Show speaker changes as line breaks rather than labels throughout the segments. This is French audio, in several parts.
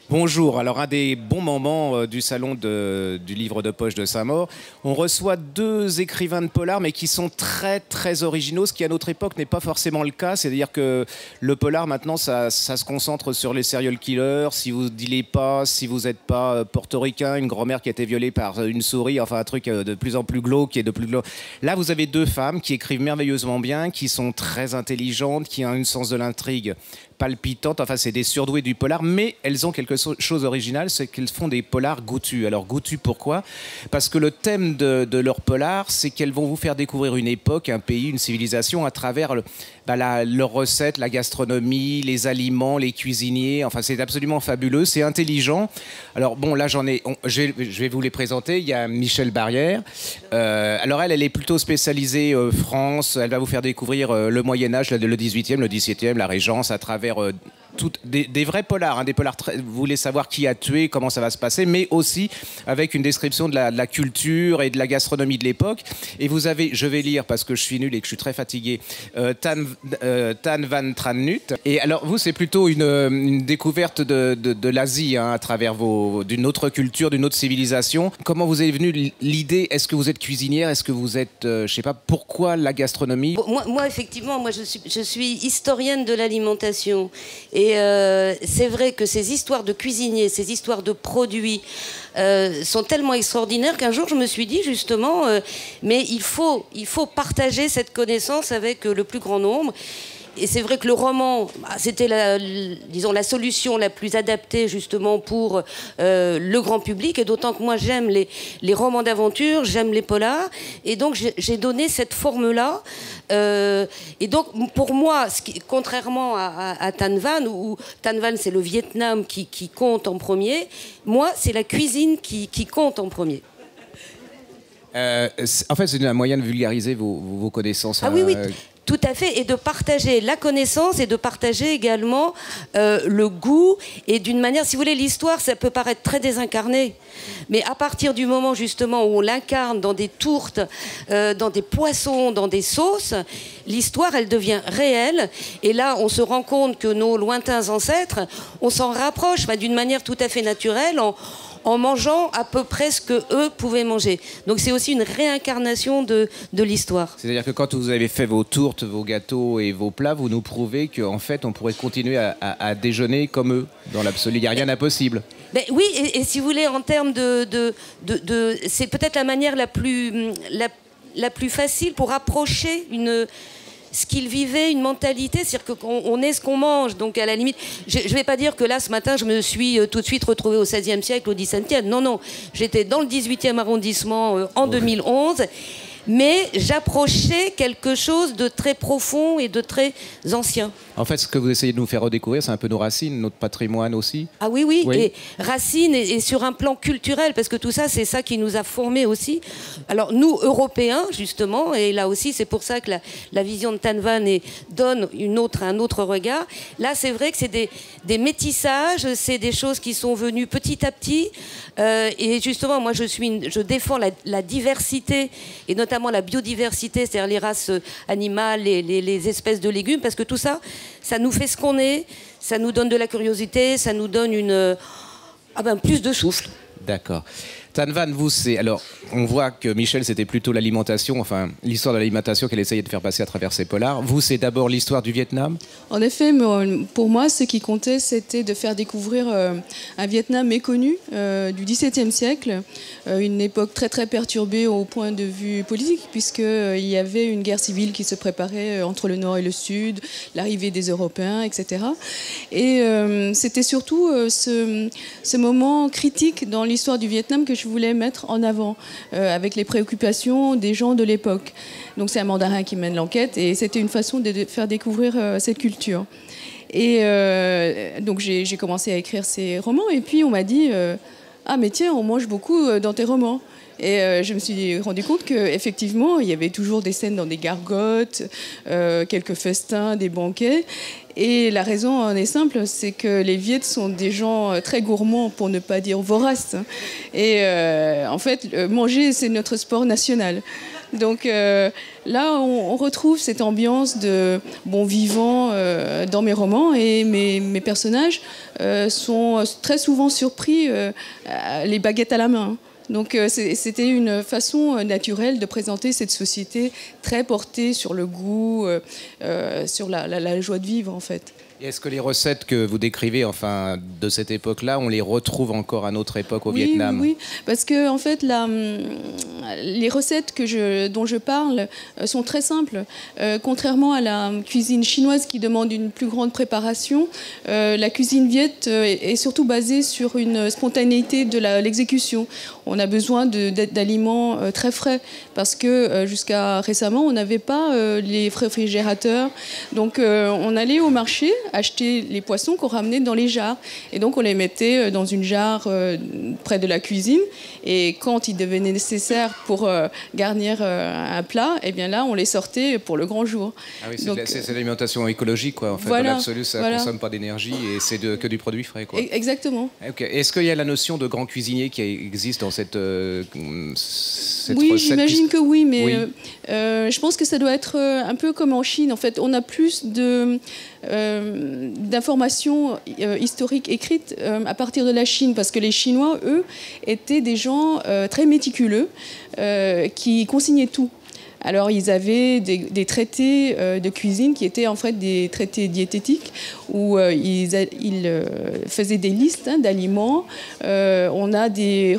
Bonjour, alors un des bons moments du salon du livre de poche de Saint-Maur, on reçoit deux écrivains de polar mais qui sont très très originaux, ce qui à notre époque n'est pas forcément le cas, c'est-à-dire que le polar maintenant ça se concentre sur les serial killers, si vous dealez pas, si vous n'êtes pas portoricain, une grand-mère qui a été violée par une souris, enfin un truc de plus en plus glauque et de plus glauque. Là vous avez deux femmes qui écrivent merveilleusement bien, qui sont très intelligentes, qui ont un sens de l'intrigue palpitantes, enfin c'est des surdoués du polar, mais elles ont quelque chose d'original, c'est qu'elles font des polars goûtus. Alors goûtus pourquoi? Parce que le thème de leur polar, c'est qu'elles vont vous faire découvrir une époque, un pays, une civilisation à travers leurs recettes, la gastronomie, les aliments, les cuisiniers, enfin c'est absolument fabuleux, c'est intelligent. Alors bon là je vais vous les présenter, il y a Michel Barrière, alors elle est plutôt spécialisée France, elle va vous faire découvrir le Moyen-Âge, le 18e, le 17e, la Régence, à travers des vrais polars, hein, des polars vous voulez savoir qui a tué, comment ça va se passer, mais aussi avec une description de la culture et de la gastronomie de l'époque. Et vous avez, je vais lire parce que je suis nul et que je suis très fatigué, Tan Van Tranut. Et alors vous, c'est plutôt une découverte de l'Asie, hein, à travers d'une autre culture, d'une autre civilisation. Comment vous est venue l'idée? Est-ce que vous êtes cuisinière? Est-ce que vous êtes, je sais pas, pourquoi la gastronomie?
Moi effectivement, je suis historienne de l'alimentation. Et c'est vrai que ces histoires de cuisiniers, ces histoires de produits sont tellement extraordinaires qu'un jour je me suis dit justement, mais il faut partager cette connaissance avec le plus grand nombre. Et c'est vrai que le roman, c'était disons, la solution la plus adaptée justement pour le grand public. Et d'autant que moi j'aime les romans d'aventure, j'aime les polars. Et donc j'ai donné cette forme-là. Et donc pour moi, contrairement à Tan Van, où Tan Van c'est le Vietnam qui compte en premier, moi c'est la cuisine qui compte en premier.
En fait, c'est un moyen de vulgariser vos connaissances.
Ah oui, oui. Tout à fait, et de partager la connaissance et de partager également le goût. Et d'une manière, si vous voulez, l'histoire, ça peut paraître très désincarné. Mais à partir du moment justement où on l'incarne dans des tourtes, dans des poissons, dans des sauces, l'histoire, elle devient réelle. Et là, on se rend compte que nos lointains ancêtres, on s'en rapproche d'une manière tout à fait naturelle en mangeant à peu près ce qu'eux pouvaient manger. Donc c'est aussi une réincarnation de l'histoire. C'est-à-dire
que quand vous avez fait vos tourtes, vos gâteaux et vos plats, vous nous prouvez qu'en fait, on pourrait continuer à déjeuner comme eux. Dans l'absolu, il n'y a rien d'impossible.
Ben oui, et si vous voulez, en termes c'est peut-être la manière la plus facile pour approcher ce qu'ils vivaient, une mentalité, c'est-à-dire qu'on est ce qu'on mange, donc à la limite, je ne vais pas dire que là, ce matin, je me suis tout de suite retrouvée au XVIe siècle, au XVIIe, non, j'étais dans le 18e arrondissement en 2011, mais j'approchais quelque chose de très profond et de très ancien.
En fait, ce que vous essayez de nous faire redécouvrir, c'est un peu nos racines, notre patrimoine aussi.
Ah oui, oui. Et racines et sur un plan culturel, parce que tout ça, c'est ça qui nous a formés aussi. Alors nous, Européens, justement, et là aussi, c'est pour ça que la vision de Tan Van donne un autre regard. Là, c'est vrai que c'est des métissages, c'est des choses qui sont venues petit à petit. Et justement, moi, je défends la diversité, et notamment la biodiversité, c'est-à-dire les races animales, les espèces de légumes, parce que tout ça, ça nous fait ce qu'on est, ça nous donne de la curiosité, ça nous donne plus de souffle.
D'accord. Tan Van, vous, alors, on voit que Michel, c'était plutôt l'alimentation, enfin, l'histoire de l'alimentation qu'elle essayait de faire passer à travers ses polars. Vous, c'est d'abord l'histoire du Vietnam?
En effet, pour moi, ce qui comptait, c'était de faire découvrir un Vietnam méconnu du XVIIe siècle, une époque très très perturbée au point de vue politique, puisqu'il y avait une guerre civile qui se préparait entre le Nord et le Sud, l'arrivée des Européens, etc. Et c'était surtout ce moment critique dans l'histoire du Vietnam que je voulais mettre en avant, avec les préoccupations des gens de l'époque. Donc c'est un mandarin qui mène l'enquête et c'était une façon de faire découvrir cette culture. Et donc j'ai commencé à écrire ces romans. Et puis on m'a dit ah mais tiens, on mange beaucoup dans tes romans. Et je me suis rendu compte qu'effectivement, il y avait toujours des scènes dans des gargotes, quelques festins, des banquets. Et la raison en est simple, c'est que les Viettes sont des gens très gourmands, pour ne pas dire voraces. Et en fait, manger, c'est notre sport national. Donc là, on retrouve cette ambiance de bon vivant dans mes romans. Et mes personnages sont très souvent surpris, les baguettes à la main. Donc c'était une façon naturelle de présenter cette société très portée sur le goût, sur la joie de vivre en fait.
Et est-ce que les recettes que vous décrivez, enfin, de cette époque-là, on les retrouve encore à notre époque au Vietnam?
Oui, parce que en fait, les recettes dont je parle sont très simples. Contrairement à la cuisine chinoise qui demande une plus grande préparation, la cuisine viette est surtout basée sur une spontanéité de l'exécution. On a besoin d'aliments très frais parce que jusqu'à récemment, on n'avait pas les réfrigérateurs. Donc, on allait au marché acheter les poissons qu'on ramenait dans les jarres. Et donc, on les mettait dans une jarre près de la cuisine. Et quand il devenait nécessaire pour garnir un plat, eh bien là, on les sortait pour le grand jour.
Ah oui, c'est l'alimentation écologique, quoi. En fait,
voilà,
dans l'absolu, ça ne consomme pas d'énergie et c'est que du produit frais, quoi.
Exactement.
Okay. Est-ce qu'il y a la notion de grand cuisinier qui existe dans cette
oui,
recette?
J'imagine que oui, mais oui. Je pense que ça doit être un peu comme en Chine. En fait, on a plus d'informations historiques écrites à partir de la Chine, parce que les Chinois, eux, étaient des gens très méticuleux qui consignaient tout. Alors, ils avaient des traités de cuisine qui étaient en fait des traités diététiques où ils faisaient des listes d'aliments. On a des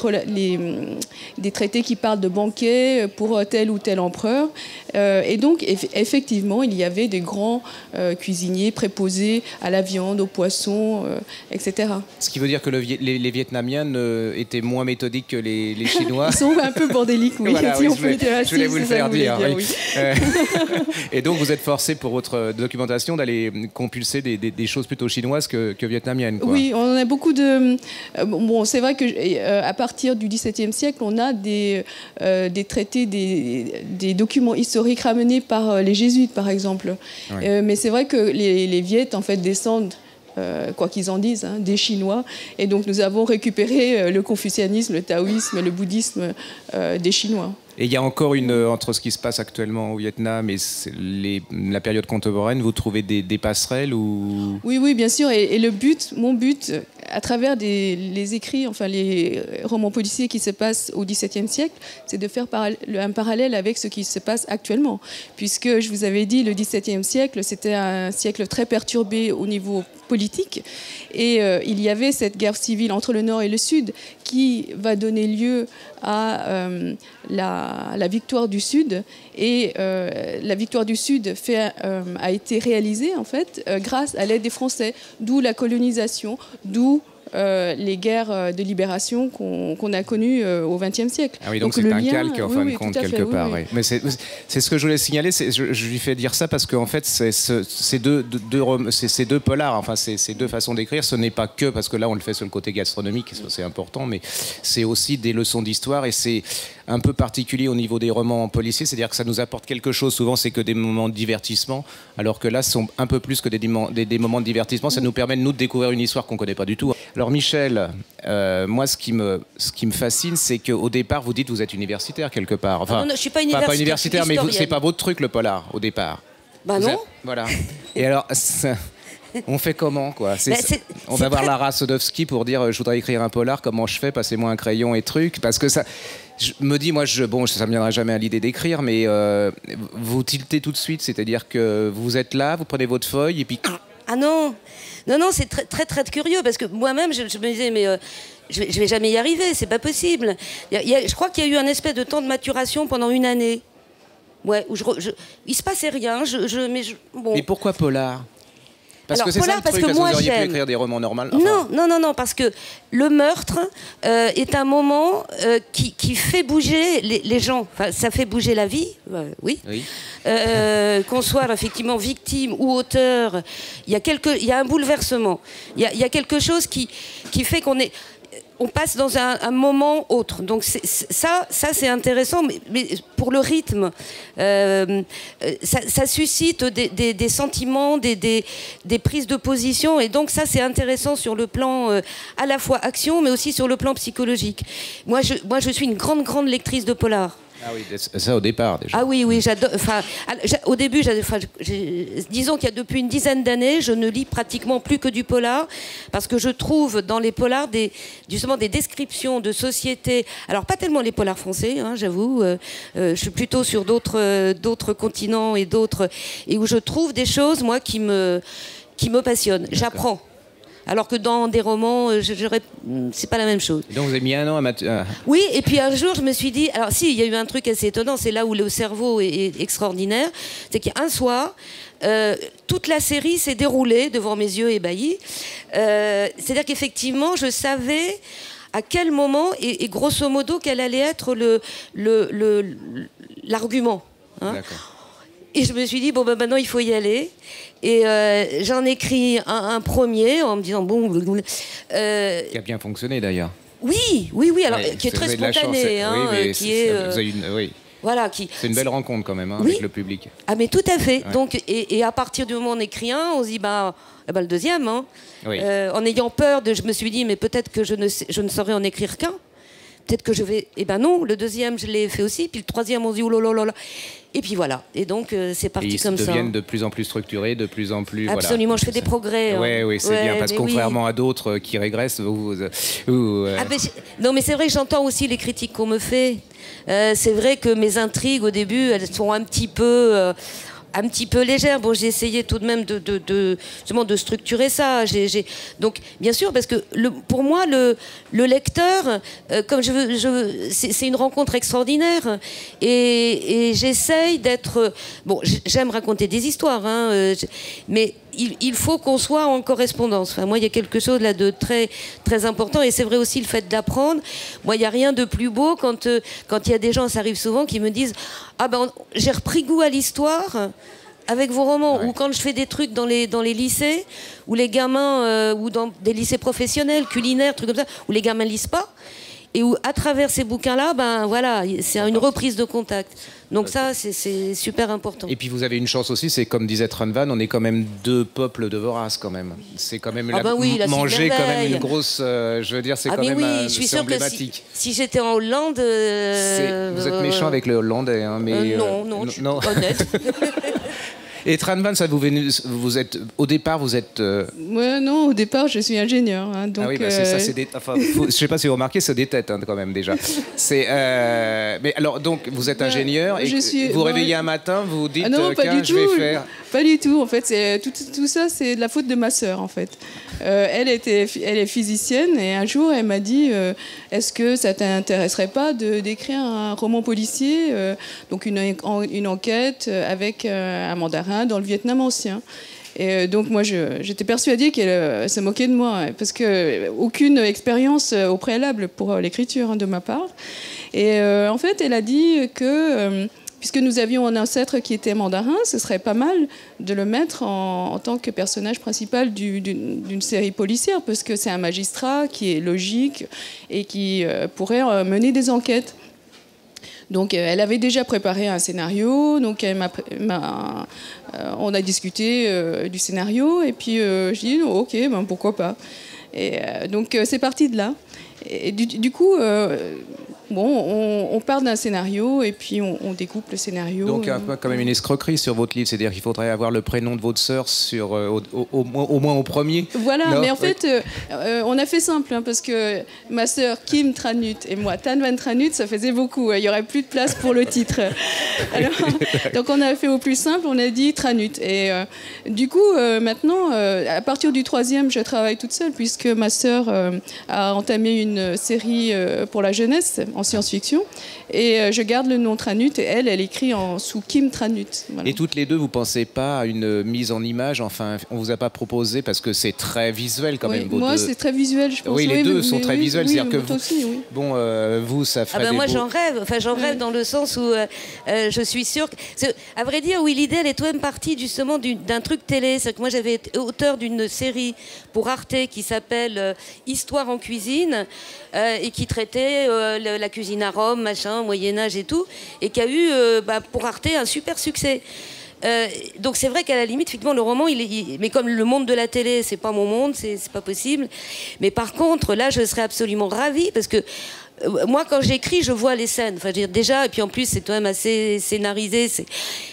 traités qui parlent de banquets pour tel ou tel empereur. Et donc, effectivement, il y avait des grands cuisiniers préposés à la viande, aux poissons, etc.
Ce qui veut dire que les Vietnamiens étaient moins méthodiques que les Chinois.
Ils sont un peu bordéliques, oui.
Voilà,
si
oui,
on peut dire
je voulais vous le faire dire. Oui.
Oui.
Et donc, vous êtes forcé pour votre documentation d'aller compulser des choses plutôt chinoises que vietnamiennes, quoi.
Oui, on a beaucoup de... Bon, c'est vrai qu'à partir du XVIIe siècle, on a des traités, des documents historiques ramenés par les jésuites, par exemple. Oui. Mais c'est vrai que les Viettes, en fait, descendent, quoi qu'ils en disent, des Chinois. Et donc, nous avons récupéré le confucianisme, le taoïsme, le bouddhisme des Chinois.
Et il y a encore entre ce qui se passe actuellement au Vietnam et la période contemporaine, vous trouvez des passerelles ou...
Oui, bien sûr. Et mon but, à travers les écrits, enfin les romans policiers qui se passent au XVIIe siècle, c'est de faire un parallèle avec ce qui se passe actuellement. Puisque, je vous avais dit, le XVIIe siècle, c'était un siècle très perturbé au niveau politique. Et il y avait cette guerre civile entre le Nord et le Sud qui va donner lieu à la victoire du Sud. Et la victoire du Sud a été réalisée, en fait, grâce à l'aide des Français. D'où la colonisation, d'où les guerres de libération qu'on a connues au XXe siècle.
Ah oui, donc c'est un calque, en fin de compte, quelque part. Oui. Mais c'est ce que je voulais signaler, je lui fais dire ça parce qu'en fait, ces deux polars, enfin, ces deux façons d'écrire, ce n'est pas que, parce que là, on le fait sur le côté gastronomique, c'est important, mais c'est aussi des leçons d'histoire et c'est un peu particulier au niveau des romans policiers, c'est-à-dire que ça nous apporte quelque chose. Souvent, c'est que des moments de divertissement, alors que là, ce sont un peu plus que des moments de divertissement. Ça nous permet, nous, de découvrir une histoire qu'on ne connaît pas du tout. Alors, Michel, moi, ce qui me fascine, c'est qu'au départ, vous dites que vous êtes universitaire, quelque part. Enfin,
non, je ne suis pas
universitaire, mais ce n'est pas votre truc, le polar, au départ.
Bah non.
Voilà. Et alors... On fait comment, quoi? On va voir Lara Sodowski pour dire je voudrais écrire un polar, comment je fais? Passez-moi un crayon et trucs. Parce que ça, je me dis, moi, ça ne me viendra jamais à l'idée d'écrire, mais vous tiltez tout de suite, c'est-à-dire que vous êtes là, vous prenez votre feuille et puis...
Ah non, c'est très, très, très curieux parce que moi-même, je me disais, mais je vais jamais y arriver, c'est pas possible. Je crois qu'il y a eu un espèce de temps de maturation pendant une année. Ouais, où il se passait rien. Bon.
Mais pourquoi polar? Parce que c'est ça le truc, parce que vous auriez pu écrire des romans normaux.
Enfin... Non, parce que le meurtre est un moment qui fait bouger les gens. Enfin, ça fait bouger la vie, oui. Qu'on soit effectivement victime ou auteur, il y a un bouleversement. Il y a quelque chose qui fait on passe dans un moment autre. Donc ça c'est intéressant, mais pour le rythme, ça suscite des sentiments, des prises de position, et donc ça c'est intéressant sur le plan à la fois action, mais aussi sur le plan psychologique. Moi je suis une grande lectrice de polar.
Ah oui, ça au départ déjà.
Ah oui, j'adore. Enfin, au début, disons qu'il y a depuis une dizaine d'années, je ne lis pratiquement plus que du polar, parce que je trouve dans les polars justement des descriptions de sociétés. Alors pas tellement les polars français, hein, j'avoue. Je suis plutôt sur d'autres continents et où je trouve des choses moi qui me passionnent. J'apprends. Alors que dans des romans, c'est pas la même chose.
Donc vous avez mis un an à
Oui, et puis un jour, je me suis dit... Alors si, il y a eu un truc assez étonnant, c'est là où le cerveau est extraordinaire. C'est qu'un soir, toute la série s'est déroulée devant mes yeux ébahis. C'est-à-dire qu'effectivement, je savais à quel moment, et grosso modo, quel allait être l'argument. Hein.
D'accord.
Et je me suis dit, maintenant, il faut y aller. Et j'en ai écrit un premier en me disant,
qui a bien fonctionné, d'ailleurs.
Oui, alors, qui est très spontané. Voilà,
c'est une belle rencontre, quand même, avec le public.
Ah, mais tout à fait. Ouais. Donc, et à partir du moment où on écrit un, on se dit, le deuxième. Hein. Oui. En ayant peur, je me suis dit, mais peut-être que je ne saurais en écrire qu'un. Peut-être que je vais... Eh ben non, le deuxième, je l'ai fait aussi. Puis le troisième, on se dit, oh là là. Et puis voilà. Et donc, c'est parti comme ça.
Ils deviennent de plus en plus structurés, de plus en plus...
Absolument, je fais des progrès.
Oui, c'est bien. Parce que contrairement à d'autres qui régressent,
Non, mais c'est vrai que j'entends aussi les critiques qu'on me fait. C'est vrai que mes intrigues, au début, elles sont un petit peu légère. Bon, j'ai essayé tout de même de structurer ça. Donc, bien sûr, parce que pour moi, le lecteur, comme c'est une rencontre extraordinaire. Et j'essaye d'être... Bon, j'aime raconter des histoires, hein, mais il faut qu'on soit en correspondance. Enfin, moi, il y a quelque chose là de très, très important. Et c'est vrai aussi le fait d'apprendre. Moi, il n'y a rien de plus beau quand il y a des gens, ça arrive souvent, qui me disent « Ah ben, j'ai repris goût à l'histoire avec vos romans. » Ou quand je fais des trucs dans les lycées, où les gamins, ou dans des lycées professionnels, culinaires, trucs comme ça, où les gamins lisent pas. Et où, à travers ces bouquins-là, c'est une reprise de contact. Donc ça, c'est super important.
Et puis vous avez une chance aussi, c'est comme disait Trunvan, on est quand même deux peuples de voraces quand même. C'est quand même manger quand même une grosse... je veux dire, c'est quand même c'est emblématique.
Si j'étais en Hollande...
Vous êtes méchant avec le hollandais, hein, mais...
non, je suis honnête.
Et Trunvan, vous êtes au départ, vous êtes.
Non, au départ, je suis ingénieur. Hein, donc,
ah oui, c'est ça. Je sais pas si vous remarquez, c'est des têtes quand même déjà. Mais alors, donc, vous êtes ingénieur et vous réveillez un matin, vous vous dites je vais faire.
Pas du tout. En fait, tout ça, c'est de la faute de ma sœur, en fait. Elle est physicienne et un jour, elle m'a dit est-ce que ça t'intéresserait pas d'écrire un roman policier, donc une enquête avec un mandarin dans le Vietnam ancien. Et donc moi, j'étais persuadée qu'elle se moquait de moi, parce qu'aucune expérience au préalable pour l'écriture de ma part. Et en fait, elle a dit que, puisque nous avions un ancêtre qui était mandarin, ce serait pas mal de le mettre en tant que personnage principal d'une série policière, parce que c'est un magistrat qui est logique et qui pourrait mener des enquêtes. Donc, elle avait déjà préparé un scénario, donc on a discuté du scénario, et puis je dis ok, pourquoi pas. Et donc c'est parti de là. Et du coup, on part d'un scénario et puis on découpe le scénario.
Donc un peu quand même une escroquerie sur votre livre, c'est-à-dire qu'il faudrait avoir le prénom de votre sœur sur au moins au premier.
Voilà, non, mais en fait, on a fait simple, hein, parce que ma sœur Kim Tranut et moi Tan Van Tranut, ça faisait beaucoup. Il y aurait plus de place pour le titre. Alors, donc on a fait au plus simple, on a dit Tranut. Et du coup, maintenant, à partir du troisième, je travaille toute seule, puisque ma sœur a entamé une série pour la jeunesse en science-fiction. Et je garde le nom Tranut et elle écrit sous Kim Tranut. Voilà.
Et toutes les deux, vous ne pensez pas à une mise en image? Enfin, on ne vous a pas proposé parce que c'est très visuel quand même.
Moi, c'est très visuel, je pense.
Oui, les deux sont très visuels.
Oui,
c'est-à-dire que vous,
aussi, oui.
bon, vous, ça ferait des
moi,
beaux...
j'en rêve. Enfin, j'en rêve dans le sens où je suis sûre... À vrai dire, oui, l'idée, elle est tout de même partie justement d'un truc télé. C'est que moi, j'avais été auteur d'une série pour Arte qui s'appelle Histoire en cuisine et qui traitait la cuisine à Rome, machin, Moyen-Âge et tout, et qui a eu pour Arte un super succès. Donc c'est vrai qu'à la limite, effectivement, le roman, mais comme le monde de la télé, c'est pas mon monde, c'est pas possible. Mais par contre, là, je serais absolument ravie parce que moi, quand j'écris, je vois les scènes. Enfin, je veux dire, déjà, et puis en plus, c'est quand même assez scénarisé.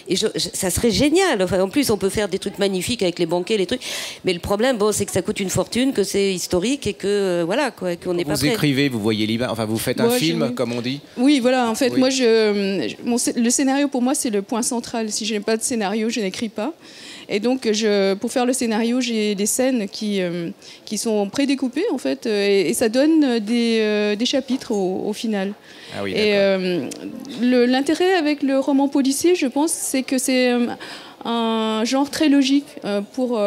Et ça serait génial. Enfin, en plus, on peut faire des trucs magnifiques avec les banquets, les trucs. Mais le problème, bon, c'est que ça coûte une fortune, que c'est historique et que voilà, quoi, qu'on n'est pas prêt.
Vous écrivez, vous voyez l'image. Enfin, vous faites un film, comme on dit.
Oui, voilà. En fait, moi, le scénario pour moi, c'est le point central. Si je n'ai pas de scénario, je n'écris pas. Et donc, pour faire le scénario, j'ai des scènes qui sont prédécoupées, en fait, et ça donne des chapitres au final.
Ah oui,
et l'intérêt avec le roman policier, je pense, c'est que c'est un genre très logique. Pour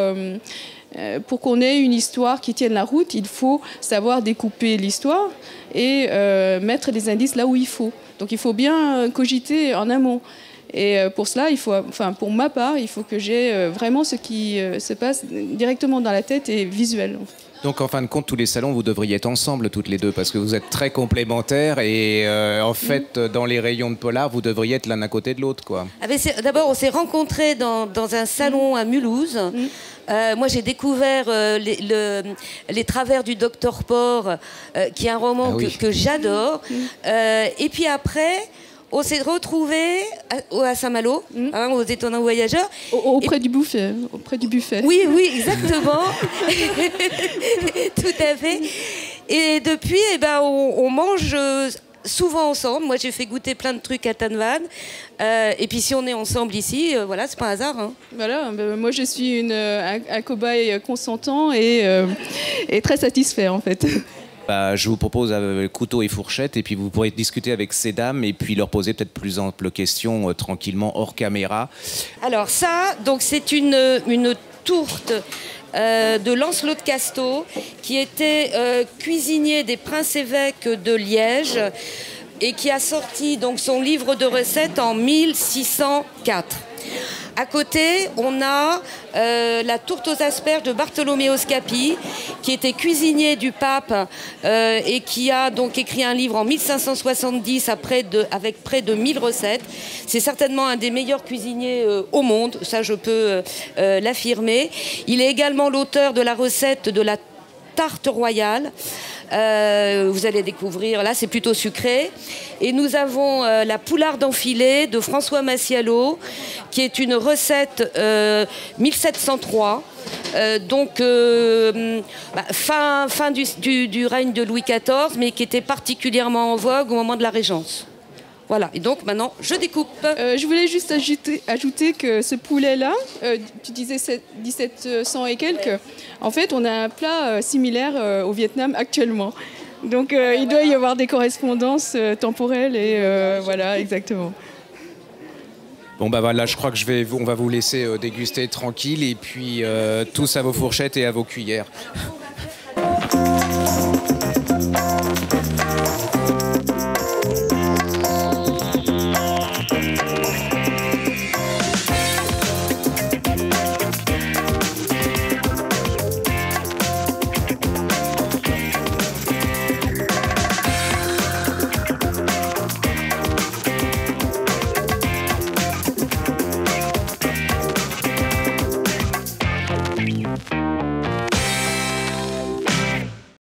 qu'on ait une histoire qui tienne la route, il faut savoir découper l'histoire et mettre des indices là où il faut. Donc, il faut bien cogiter en amont. Et pour cela, pour ma part, il faut que j'ai vraiment ce qui se passe directement dans la tête et visuel.
Donc en fin de compte, tous les salons, vous devriez être ensemble toutes les deux parce que vous êtes très complémentaires et en fait, dans les rayons de polar, vous devriez être l'un à côté de l'autre, quoi.
D'abord, on s'est rencontrés dans un salon à Mulhouse. Moi, j'ai découvert les travers du Docteur Port, qui est un roman que j'adore. Et puis après... On s'est retrouvés à Saint-Malo, aux Étonnants Voyageurs.
Auprès du buffet.
Oui, exactement. Tout à fait. Et depuis, on mange souvent ensemble. Moi, j'ai fait goûter plein de trucs à Tanvan. Et puis, si on est ensemble ici, voilà, c'est pas un hasard. Hein.
Voilà, moi, je suis un cobaye consentant et très satisfait, en fait.
Je vous propose couteau et fourchette et puis vous pourrez discuter avec ces dames et puis leur poser peut-être plus amples questions tranquillement hors caméra.
Alors ça, donc c'est une tourte de Lancelot de Casteau qui était cuisinier des princes-évêques de Liège et qui a sorti donc son livre de recettes en 1604. À côté, on a la tourte aux asperges de Bartolomeo Scapi, qui était cuisinier du pape et qui a donc écrit un livre en 1570 avec près de 1000 recettes. C'est certainement un des meilleurs cuisiniers au monde, ça je peux l'affirmer. Il est également l'auteur de la recette de la tarte royale. Vous allez découvrir, là c'est plutôt sucré. Et nous avons la poularde enfilée de François Massialo, qui est une recette 1703. Fin du règne de Louis XIV, mais qui était particulièrement en vogue au moment de la Régence. Voilà, et donc maintenant, je découpe.
Je voulais juste ajouter que ce poulet-là, tu disais 1700 et quelques, en fait, on a un plat similaire au Vietnam actuellement. Donc, il doit y avoir des correspondances temporelles et voilà, exactement.
Bon voilà, je crois que on va vous laisser déguster tranquille et puis tous à vos fourchettes et à vos cuillères.